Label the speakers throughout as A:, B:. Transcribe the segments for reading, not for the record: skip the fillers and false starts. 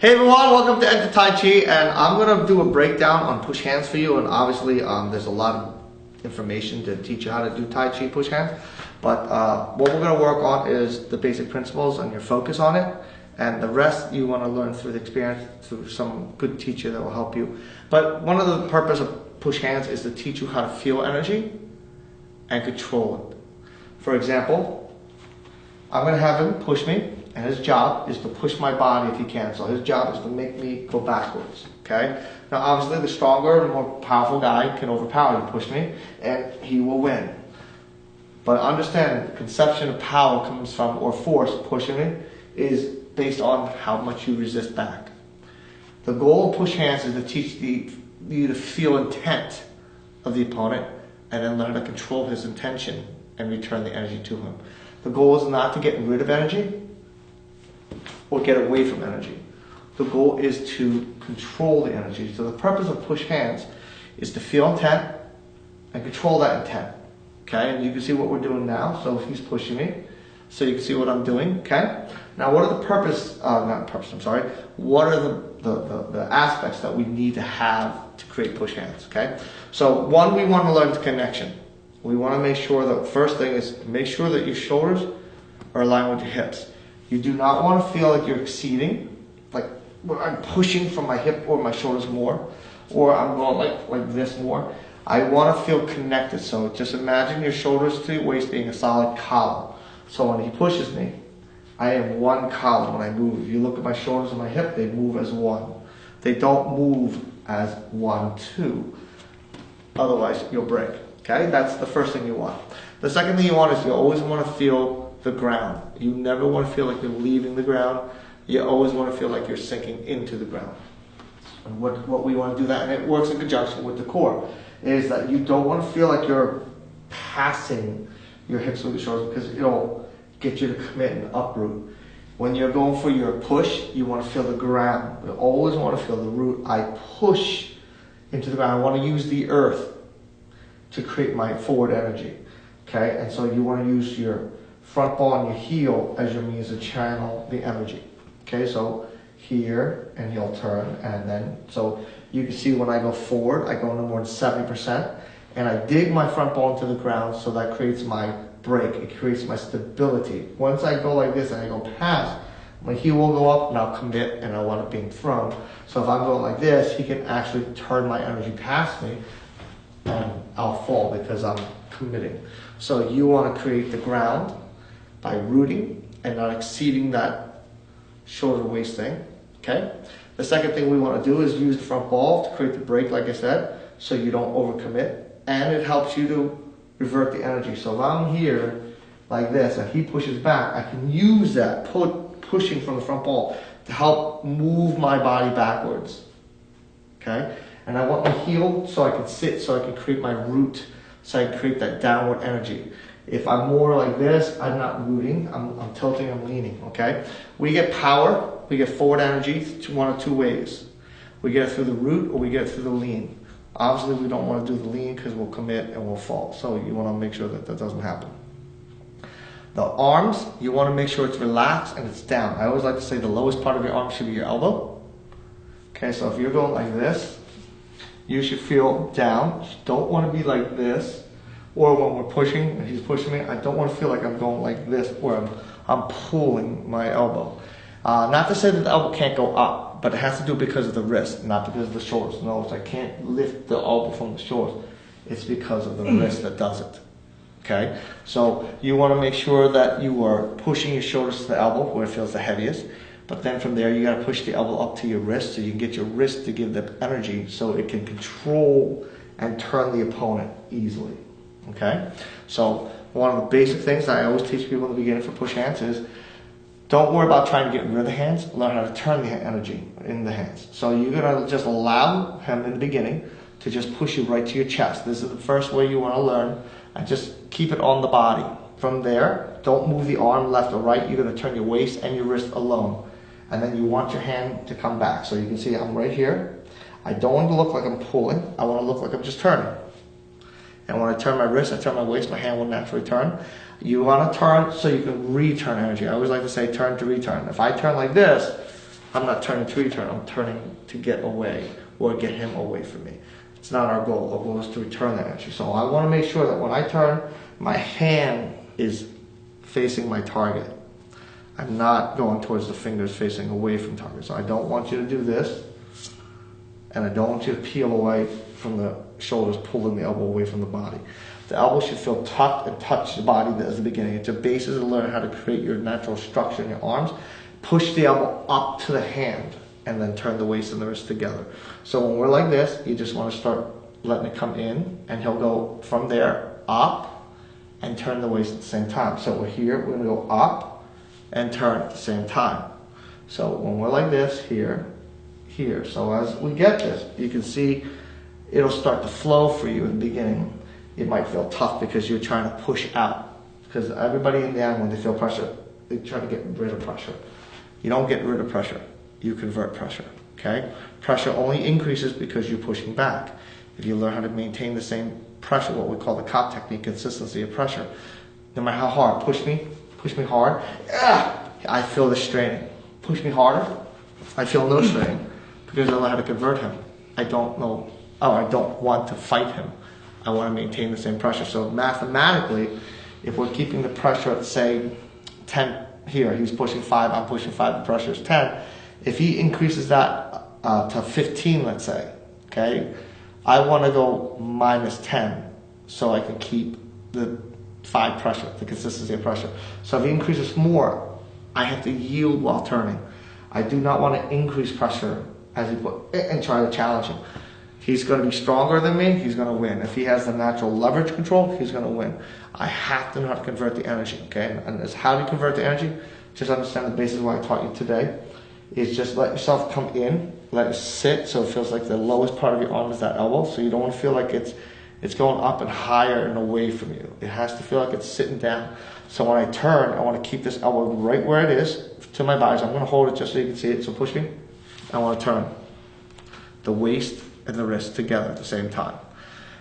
A: Hey everyone, welcome to Enter Tai Chi, and I'm going to do a breakdown on push hands for you. And obviously there's a lot of information to teach you how to do Tai Chi push hands, but what we're going to work on is the basic principles and your focus on it, and the rest you want to learn through the experience, through some good teacher that will help you. But one of the purpose of push hands is to teach you how to feel energy and control it. For example, I'm going to have him push me, and his job is to push my body if he can. So his job is to make me go backwards, okay? Now obviously the stronger and more powerful guy can overpower you, push me, and he will win. But understand, the conception of power comes from, or force pushing me, is based on how much you resist back. The goal of push hands is to teach you to feel intent of the opponent, and then learn to control his intention and return the energy to him. The goal is not to get rid of energy or get away from energy. The goal is to control the energy. So the purpose of push hands is to feel intent and control that intent. Okay, and you can see what we're doing now. So he's pushing me, so you can see what I'm doing. Okay, now what are the what are the aspects that we need to have to create push hands? Okay, so one, we want to learn the connection. We want to make sure that first thing is make sure that your shoulders are aligned with your hips. You do not want to feel like you're exceeding, like I'm pushing from my hip or my shoulders more, or I'm going like this more. I want to feel connected. So just imagine your shoulders to your waist being a solid column. So when he pushes me, I am one column when I move. If you look at my shoulders and my hip, they move as one. They don't move as 1, 2. Otherwise, you'll break. Okay, that's the first thing you want. The second thing you want is you always want to feel the ground. You never want to feel like you're leaving the ground. You always want to feel like you're sinking into the ground. And what we want to do that, and it works in conjunction with the core, is that you don't want to feel like you're passing your hips with your shoulders, because it'll get you to commit and uproot. When you're going for your push, you want to feel the ground. You always want to feel the root. I push into the ground. I want to use the earth to create my forward energy. Okay, and so you want to use your front ball and your heel as your means to channel the energy. Okay, so here, and he'll turn, and then, so you can see when I go forward, I go no more than 70%, and I dig my front ball into the ground, so that creates my break, it creates my stability. Once I go like this and I go past, my heel will go up, and I'll commit, and I want it being thrown. So if I'm going like this, he can actually turn my energy past me, and I'll fall because I'm committing. So you want to create the ground by rooting and not exceeding that shoulder waist thing. Okay. The second thing we want to do is use the front ball to create the break, like I said, so you don't overcommit, and it helps you to revert the energy. So if I'm here like this and he pushes back, I can use that pushing from the front ball to help move my body backwards. Okay. And I want my heel so I can sit, so I can create my root, so I can create that downward energy. If I'm more like this, I'm not rooting, I'm tilting, I'm leaning, okay? We get power, we get forward energy one of two ways. We get it through the root, or we get it through the lean. Obviously, we don't want to do the lean because we'll commit and we'll fall. So you want to make sure that that doesn't happen. The arms, you want to make sure it's relaxed and it's down. I always like to say the lowest part of your arm should be your elbow. Okay, so if you're going like this, you should feel down. You don't want to be like this. Or when we're pushing, and he's pushing me, I don't want to feel like I'm going like this, where I'm pulling my elbow. Not to say that the elbow can't go up, but it has to do because of the wrist, not because of the shoulders. No, I can't lift the elbow from the shoulders. It's because of the wrist that does it. Okay? So you want to make sure that you are pushing your shoulders to the elbow, where it feels the heaviest. But then from there, you got to push the elbow up to your wrist, so you can get your wrist to give the energy, so it can control and turn the opponent easily. Okay, so one of the basic things that I always teach people in the beginning for push hands is don't worry about trying to get rid of the hands, learn how to turn the energy in the hands. So you're going to just allow him in the beginning to just push you right to your chest. This is the first way you want to learn, and just keep it on the body. From there, don't move the arm left or right. You're going to turn your waist and your wrist alone, and then you want your hand to come back. So you can see I'm right here. I don't want to look like I'm pulling. I want to look like I'm just turning. And when I turn my wrist, I turn my waist, my hand will naturally turn. You want to turn so you can return energy. I always like to say turn to return. If I turn like this, I'm not turning to return, I'm turning to get away or get him away from me. It's not our goal. Our goal is to return that energy. So I want to make sure that when I turn, my hand is facing my target. I'm not going towards the fingers facing away from target. So I don't want you to do this, and I don't want you to peel away from the shoulders, pulling the elbow away from the body. The elbow should feel tucked and touch the body as the beginning. It's a basis to learn how to create your natural structure in your arms. Push the elbow up to the hand, and then turn the waist and the wrist together. So when we're like this, you just want to start letting it come in, and he'll go from there up and turn the waist at the same time. So we're here, we're going to go up and turn at the same time. So when we're like this, here, here. So as we get this, you can see it'll start to flow for you in the beginning. It might feel tough because you're trying to push out. Because everybody in the end, when they feel pressure, they try to get rid of pressure. You don't get rid of pressure. You convert pressure, okay? Pressure only increases because you're pushing back. If you learn how to maintain the same pressure, what we call the kawm technique, consistency of pressure, no matter how hard, push me hard, I feel the straining. Push me harder, I feel no straining because I learn how to convert him. I don't want to fight him. I want to maintain the same pressure. So mathematically, if we're keeping the pressure at, say, 10 here, he's pushing 5, I'm pushing 5, the pressure is 10. If he increases that to 15, let's say, okay, I want to go minus 10 so I can keep the 5 pressure, the consistency of pressure. So if he increases more, I have to yield while turning. I do not want to increase pressure as he put and try to challenge him. He's going to be stronger than me, he's going to win. If he has the natural leverage control, he's going to win. I have to know how to convert the energy, okay? And as how do you convert the energy? Just understand the basis of what I taught you today. Is just let yourself come in, let it sit so it feels like the lowest part of your arm is that elbow. So you don't want to feel like it's going up and higher and away from you. It has to feel like it's sitting down. So when I turn, I want to keep this elbow right where it is to my body. So I'm going to hold it just so you can see it. So push me. I want to turn the waist and the wrist together at the same time.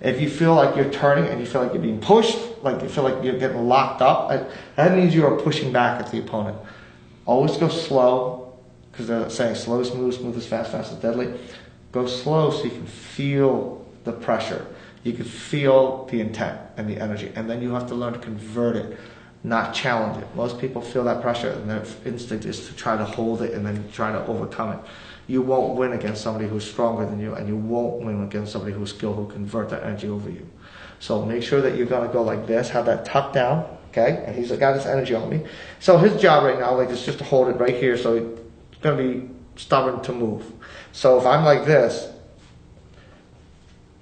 A: If you feel like you're turning and you feel like you're being pushed, like you feel like you're getting locked up, that means you are pushing back at the opponent. Always go slow. Because they're saying slow is smooth, smooth is fast, fast is deadly. Go slow so you can feel the pressure. You can feel the intent and the energy. And then you have to learn to convert it, not challenge it. Most people feel that pressure and their instinct is to try to hold it and then try to overcome it. You won't win against somebody who's stronger than you, and you won't win against somebody who's skilled who convert that energy over you. So make sure that you're going to go like this, have that tucked down, okay? And he's got his energy on me. So his job right now, is just to hold it right here so going to be stubborn to move. So if I'm like this,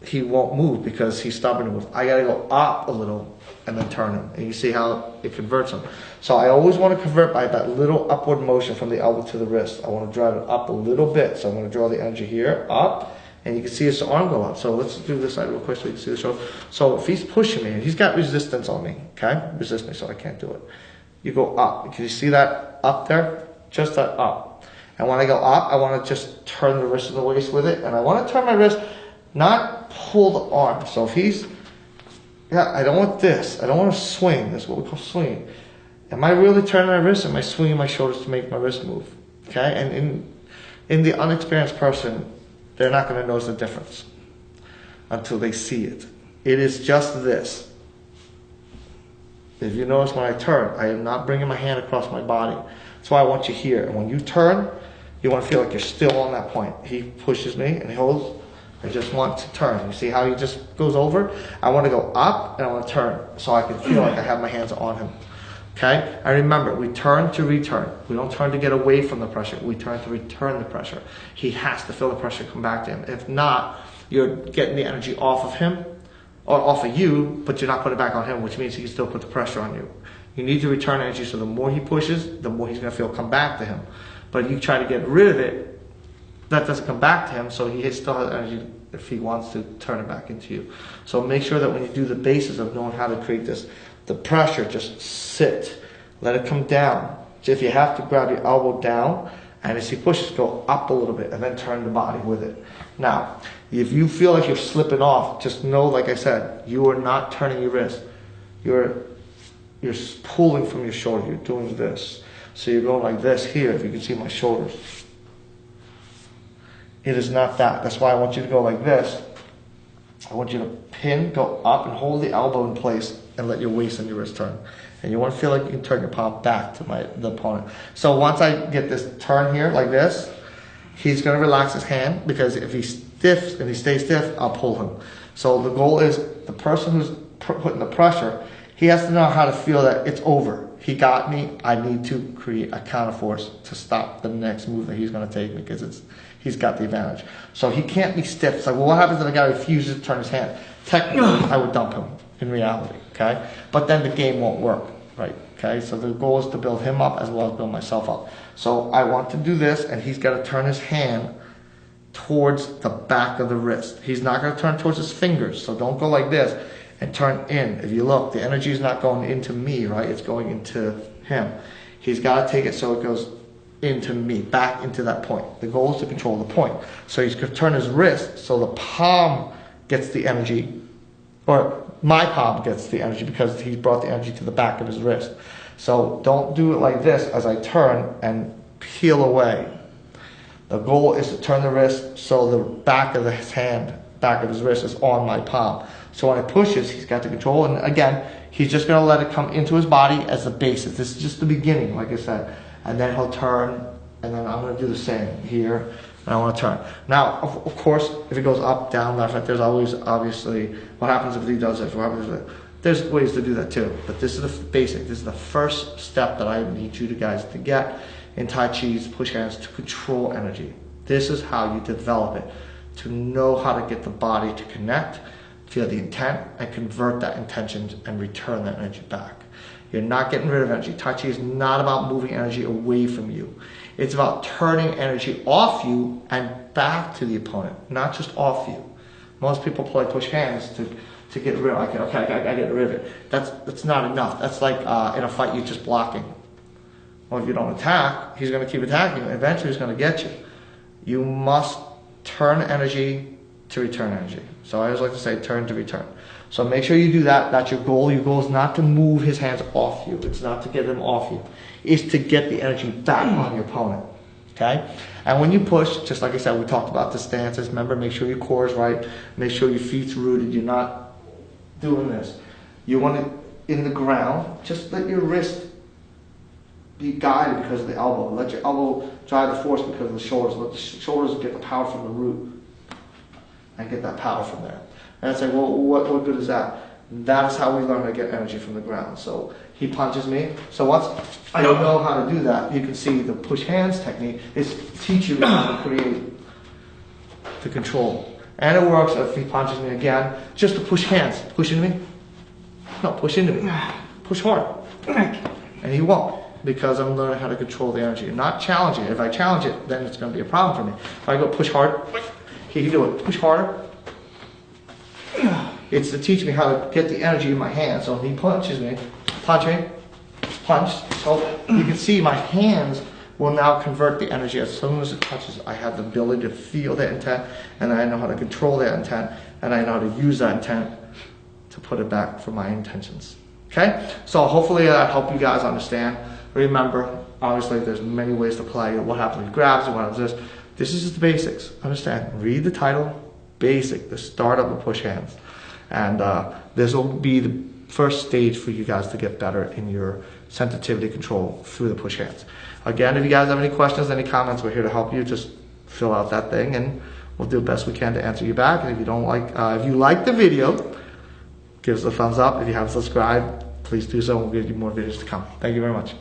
A: he won't move because he's stubborn to move. I got to go up a little and then turn him. And you see how it converts him. So I always want to convert by that little upward motion from the elbow to the wrist. I want to drive it up a little bit. So I'm going to draw the energy here, up, and you can see his arm go up. So let's do this side real quick so you can see the shoulder. So if he's pushing me, and he's got resistance on me, okay? Resist me so I can't do it. You go up. Can you see that up there? Just that up. And when I go up, I want to just turn the wrist of the waist with it. And I want to turn my wrist, not pull the arm. So if he's, I don't want this. I don't want to swing. That's what we call swinging. Am I really turning my wrist? Am I swinging my shoulders to make my wrist move? Okay? And in the unexperienced person, they're not going to notice the difference until they see it. It is just this. If you notice when I turn, I am not bringing my hand across my body. That's why I want you here. And when you turn, you want to feel like you're still on that point. He pushes me and he holds. I just want to turn. You see how he just goes over? I want to go up and I want to turn so I can feel like I have my hands on him. Okay? And remember, we turn to return. We don't turn to get away from the pressure. We turn to return the pressure. He has to feel the pressure come back to him. If not, you're getting the energy off of him or off of you, but you're not putting it back on him, which means he can still put the pressure on you. You need to return energy, so the more he pushes, the more he's going to feel come back to him. But if you try to get rid of it, that doesn't come back to him, so he still has energy if he wants to turn it back into you. So make sure that when you do the basis of knowing how to create this, the pressure, just sit. Let it come down. So if you have to grab your elbow down, and as he pushes, go up a little bit, and then turn the body with it. Now, if you feel like you're slipping off, just know, like I said, you are not turning your wrist. You're pulling from your shoulder. You're doing this. So you're going like this here, if you can see my shoulders. It is not that. That's why I want you to go like this. I want you to pin, go up, and hold the elbow in place, and let your waist and your wrist turn. And you want to feel like you can turn your palm back to the opponent. So once I get this turn here, like this, he's going to relax his hand, because if he stays stiff, I'll pull him. So the goal is the person who's putting the pressure, he has to know how to feel that it's over. He got me. I need to create a counter force to stop the next move that he's going to take, because he's got the advantage. So he can't be stiff. It's like, well, what happens if the guy refuses to turn his hand? Technically, I would dump him in reality, okay? But then the game won't work, right? Okay, so the goal is to build him up as well as build myself up. So I want to do this, and he's got to turn his hand towards the back of the wrist. He's not going to turn towards his fingers, so don't go like this and turn in. If you look, the energy is not going into me, right? It's going into him. He's got to take it so it goes into me, back into that point. The goal is to control the point. So he's going to turn his wrist so the palm gets the energy, or my palm gets the energy, because he brought the energy to the back of his wrist. So don't do it like this as I turn and peel away. The goal is to turn the wrist so the back of his hand, back of his wrist is on my palm. So when it pushes, he's got the control. And again, he's just going to let it come into his body as the basis. This is just the beginning, like I said. And then he'll turn, and then I'm going to do the same here. And I want to turn. Now, of course, if it goes up, down, left, right, there's always, obviously, what happens if he does this? What happens if there's ways to do that too. But this is the basic. This is the first step that I need you guys to get in Tai Chi's push hands, to control energy. This is how you develop it, to know how to get the body to connect, feel the intent, and convert that intention and return that energy back. You're not getting rid of energy. Tai Chi is not about moving energy away from you. It's about turning energy off you and back to the opponent, not just off you. Most people play push hands to get rid of it. Okay, I get rid of it. That's not enough. That's like in a fight, you're just blocking. Well, if you don't attack, he's going to keep attacking. Eventually, he's going to get you. You must turn energy to return energy. So I always like to say turn to return. So make sure you do that. That's your goal. Your goal is not to move his hands off you. It's not to get them off you. It's to get the energy back on your opponent. Okay? And when you push, just like I said, we talked about the stances. Remember, make sure your core is right. Make sure your feet's rooted. You're not doing this. You want it in the ground. Just let your wrist be guided because of the elbow. Let your elbow drive the force because of the shoulders. Let the shoulders get the power from the root and get that power from there. And I say, well, what good is that? That's how we learn to get energy from the ground. So he punches me. So once I don't know how to do that, you can see the push hands technique is teach you how to create the control. And it works if he punches me again, just to push hands. Push into me. No, push into me. Push hard. And he won't, because I'm learning how to control the energy. Not challenging it. If I challenge it, then it's going to be a problem for me. If I go push hard, he can do it. Push harder. It's to teach me how to get the energy in my hand. So he punches me, punch. So you can see my hands will now convert the energy. As soon as it touches, I have the ability to feel that intent, and I know how to control that intent, and I know how to use that intent to put it back for my intentions. Okay? So hopefully that helped you guys understand. Remember, obviously there's many ways to play. What happens when he grabs and what happens this. This is just the basics. Understand. Read the title. Basic. The start of the push hands. And this will be the first stage for you guys to get better in your sensitivity control through the push hands. Again, if you guys have any questions, any comments, we're here to help you. Just fill out that thing and we'll do the best we can to answer you back. And if you don't like, if you like the video, give us a thumbs up. If you haven't subscribed, please do so. We'll give you more videos to come. Thank you very much.